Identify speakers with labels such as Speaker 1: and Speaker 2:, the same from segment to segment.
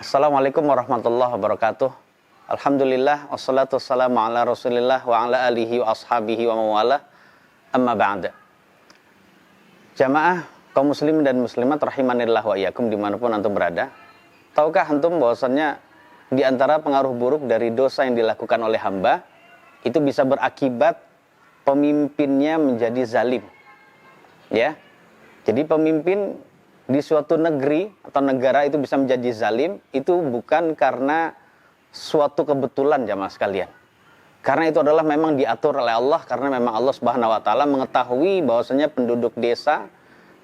Speaker 1: Assalamualaikum warahmatullahi wabarakatuh. Alhamdulillah, wassalatu wassalamu ala rasulillah wa ala alihi wa ashabihi wa mawala, amma ba'da. Jamaah kaum muslim dan muslimat rahimanillah wa iyyakum dimanapun antum berada. Tahukah antum bahwasannya di antara pengaruh buruk dari dosa yang dilakukan oleh hamba itu bisa berakibat pemimpinnya menjadi zalim. Ya. Jadi pemimpin di suatu negeri atau negara itu bisa menjadi zalim itu bukan karena suatu kebetulan jamaah sekalian. Karena itu adalah memang diatur oleh Allah, karena memang Allah Subhanahu wa taala mengetahui bahwasanya penduduk desa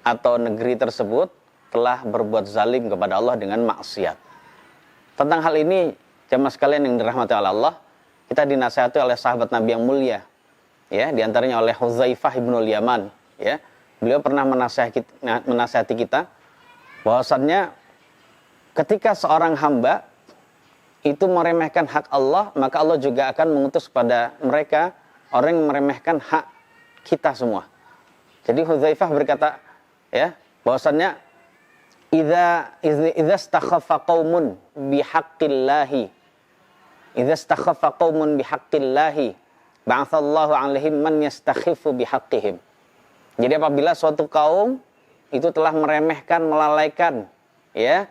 Speaker 1: atau negeri tersebut telah berbuat zalim kepada Allah dengan maksiat. Tentang hal ini jamaah sekalian yang dirahmati oleh Allah, kita dinasihati oleh sahabat Nabi yang mulia. Ya, di antaranya oleh Hudzaifah ibnul Yaman, ya. Beliau pernah menasihati kita bahwasannya ketika seorang hamba itu meremehkan hak Allah, maka Allah juga akan mengutus kepada mereka orang yang meremehkan hak kita semua. Jadi Hudzaifah berkata, ya, bahwasannya idza istakhaffa qaumun bihaqqillahi ba'atsallahu 'alaihim man yastakhiffu bihaqqihim. Jadi apabila suatu kaum itu telah meremehkan, melalaikan, ya,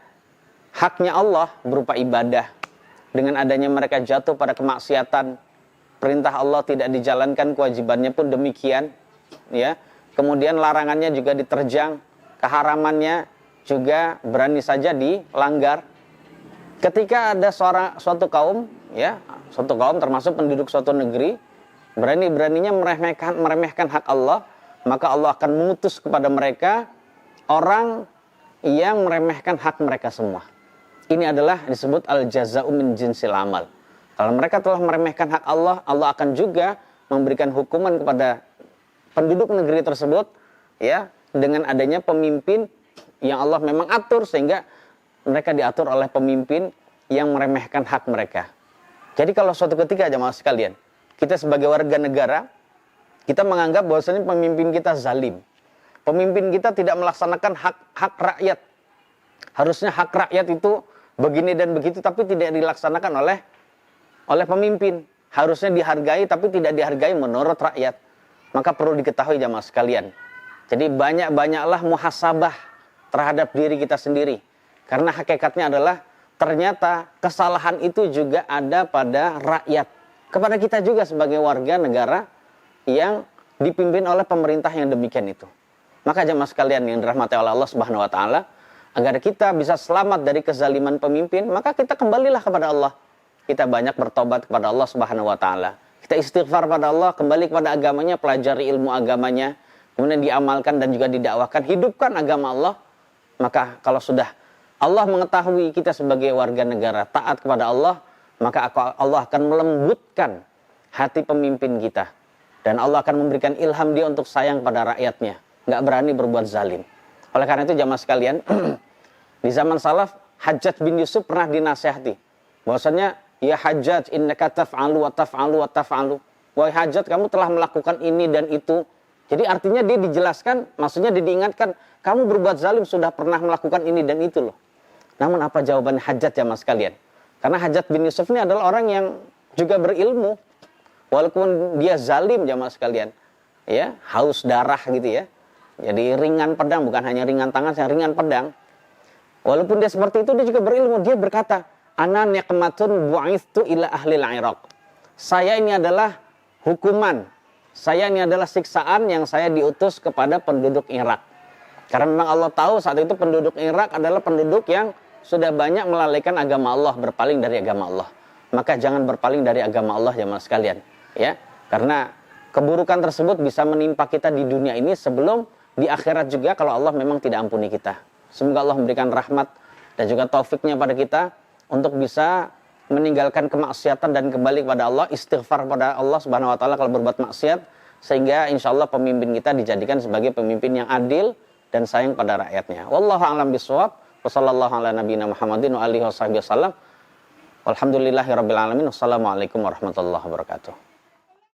Speaker 1: haknya Allah berupa ibadah, dengan adanya mereka jatuh pada kemaksiatan, perintah Allah tidak dijalankan, kewajibannya pun demikian, ya. Kemudian larangannya juga diterjang, keharamannya juga berani saja dilanggar. Ketika ada suatu kaum, ya, suatu kaum termasuk penduduk suatu negeri berani-beraninya meremehkan hak Allah, maka Allah akan mengutus kepada mereka orang yang meremehkan hak mereka semua. Ini adalah disebut al-jaza'u min jinsil amal. Kalau mereka telah meremehkan hak Allah, Allah akan juga memberikan hukuman kepada penduduk negeri tersebut, ya, dengan adanya pemimpin yang Allah memang atur, sehingga mereka diatur oleh pemimpin yang meremehkan hak mereka. Jadi kalau suatu ketika jemaah sekalian, kita sebagai warga negara, kita menganggap bahwasanya pemimpin kita zalim. Pemimpin kita tidak melaksanakan hak rakyat. Harusnya hak rakyat itu begini dan begitu, tapi tidak dilaksanakan oleh pemimpin. Harusnya dihargai, tapi tidak dihargai menurut rakyat. Maka perlu diketahui jamaah sekalian. Jadi banyak-banyaklah muhasabah terhadap diri kita sendiri. Karena hakikatnya adalah ternyata kesalahan itu juga ada pada rakyat. Kepada kita juga sebagai warga negara yang dipimpin oleh pemerintah yang demikian itu. Maka jemaah sekalian yang dirahmati oleh Allah Subhanahu wa taala, agar kita bisa selamat dari kezaliman pemimpin, maka kita kembalilah kepada Allah. Kita banyak bertobat kepada Allah Subhanahu wa taala. Kita istighfar pada Allah, kembali kepada agamanya, pelajari ilmu agamanya, kemudian diamalkan dan juga didakwakan, hidupkan agama Allah. Maka kalau sudah Allah mengetahui kita sebagai warga negara taat kepada Allah, maka Allah akan melembutkan hati pemimpin kita. Dan Allah akan memberikan ilham dia untuk sayang pada rakyatnya. Nggak berani berbuat zalim. Oleh karena itu jamaah sekalian, di zaman salaf, Hajjaj bin Yusuf pernah dinasihati. Bahwasanya, ya Hajjaj, innaka taf'alu wa taf'alu wa taf'alu. Wahai Hajjaj, kamu telah melakukan ini dan itu. Jadi artinya dia dijelaskan, maksudnya dia diingatkan, kamu berbuat zalim sudah pernah melakukan ini dan itu loh. Namun apa jawaban Hajjaj jamaah sekalian? Karena Hajjaj bin Yusuf ini adalah orang yang juga berilmu. Walaupun dia zalim jamaah sekalian, ya, haus darah gitu ya. Jadi ringan pedang, bukan hanya ringan tangan, yang ringan pedang. Walaupun dia seperti itu, dia juga berilmu. Dia berkata, ana niqmatun bu'ithtu ila ahlil Iraq. Saya ini adalah hukuman. Saya ini adalah siksaan yang saya diutus kepada penduduk Irak. Karena memang Allah tahu saat itu penduduk Irak adalah penduduk yang sudah banyak melalaikan agama Allah, berpaling dari agama Allah. Maka jangan berpaling dari agama Allah jemaah sekalian. Ya, karena keburukan tersebut bisa menimpa kita di dunia ini sebelum di akhirat juga kalau Allah memang tidak ampuni kita. Semoga Allah memberikan rahmat dan juga taufiknya pada kita untuk bisa meninggalkan kemaksiatan dan kembali kepada Allah, istighfar pada Allah Subhanahu wa taala kalau berbuat maksiat, sehingga insya Allah pemimpin kita dijadikan sebagai pemimpin yang adil dan sayang pada rakyatnya. Wallahu a'lam bishawab. Wassallallahu ala nabiyina Muhammadin wa alihi wasallam. Walhamdulillahirabbil alamin. Wassalamualaikum warahmatullahi wabarakatuh.